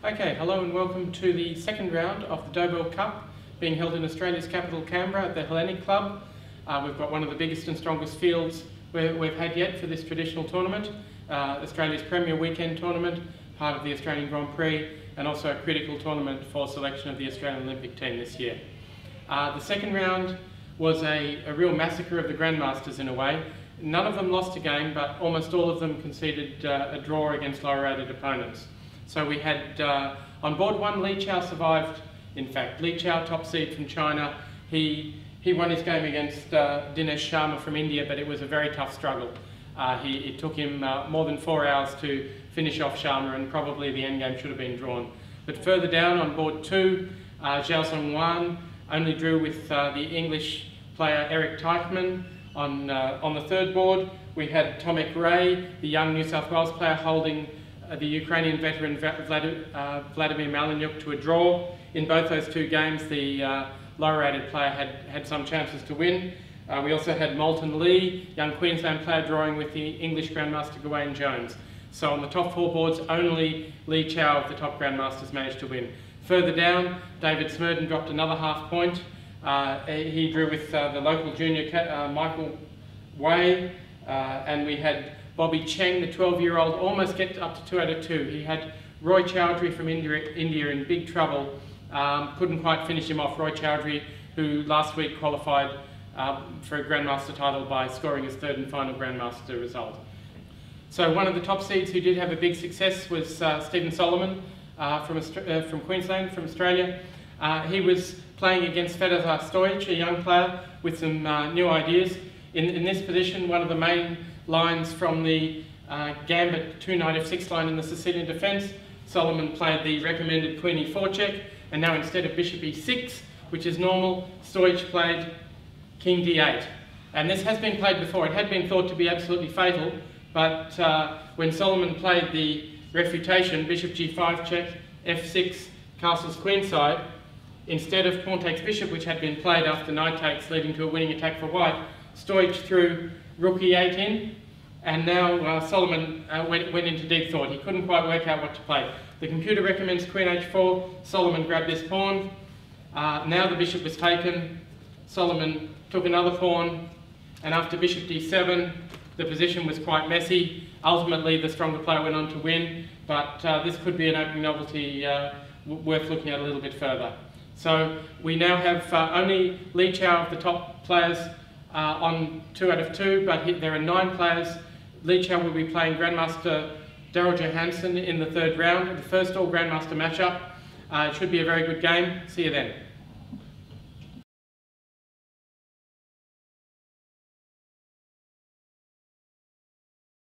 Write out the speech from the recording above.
Okay, hello and welcome to the second round of the Doeberl Cup being held in Australia's capital Canberra at the Hellenic Club. We've got one of the biggest and strongest fields we've had yet for this traditional tournament, Australia's premier weekend tournament, part of the Australian Grand Prix, and also a critical tournament for selection of the Australian Olympic team this year. The second round was a real massacre of the Grandmasters in a way. None of them lost a game, but almost all of them conceded a draw against lower rated opponents. So we had, on board one, Li Chao survived, in fact. Li Chao, top seed from China, he won his game against Dinesh Sharma from India, but it was a very tough struggle. It took him more than 4 hours to finish off Sharma, and probably the end game should have been drawn. But further down on board two, Zhao Zhongwan only drew with the English player Eric Teichmann. On the third board, we had Tomek Ray, the young New South Wales player, holding the Ukrainian veteran Vladimir Malanyuk to a draw. In both those two games, the lower rated player had some chances to win. We also had Moulton Lee, young Queensland player, drawing with the English Grandmaster Gawain Jones. So on the top four boards, only Li Chao of the top Grandmasters managed to win. Further down, David Smurden dropped another half point. He drew with the local junior Michael Wei, and we had Bobby Cheng, the 12-year-old, almost get up to 2 out of 2. He had Roy Chowdhury from India in big trouble. Couldn't quite finish him off. Roy Chowdhury, who last week qualified for a Grandmaster title by scoring his third and final Grandmaster result. So one of the top seeds who did have a big success was Stephen Solomon from Queensland, from Australia. He was playing against Fedor Stojic, a young player with some new ideas. In this position, one of the main lines from the Gambit 2 knight f6 line in the Sicilian defence, Solomon played the recommended Queen e4 check, and now instead of Bishop e6, which is normal, Stojic played King d8. And this has been played before. It had been thought to be absolutely fatal, but when Solomon played the refutation, Bishop g5 check, f6, castles queenside, instead of pawn takes bishop, which had been played after knight takes, leading to a winning attack for white, Stojic threw rook e8 in, and now Solomon went into deep thought. He couldn't quite work out what to play. The computer recommends Queen h4, Solomon grabbed this pawn. Now the bishop was taken, Solomon took another pawn, and after Bishop d7, the position was quite messy. Ultimately, the stronger player went on to win, but this could be an opening novelty worth looking at a little bit further. So we now have only Li Chao of the top players on 2 out of 2, but there are 9 players. Li Chao will be playing Grandmaster Daryl Johansson in the third round, the first all Grandmaster matchup. It should be a very good game. See you then.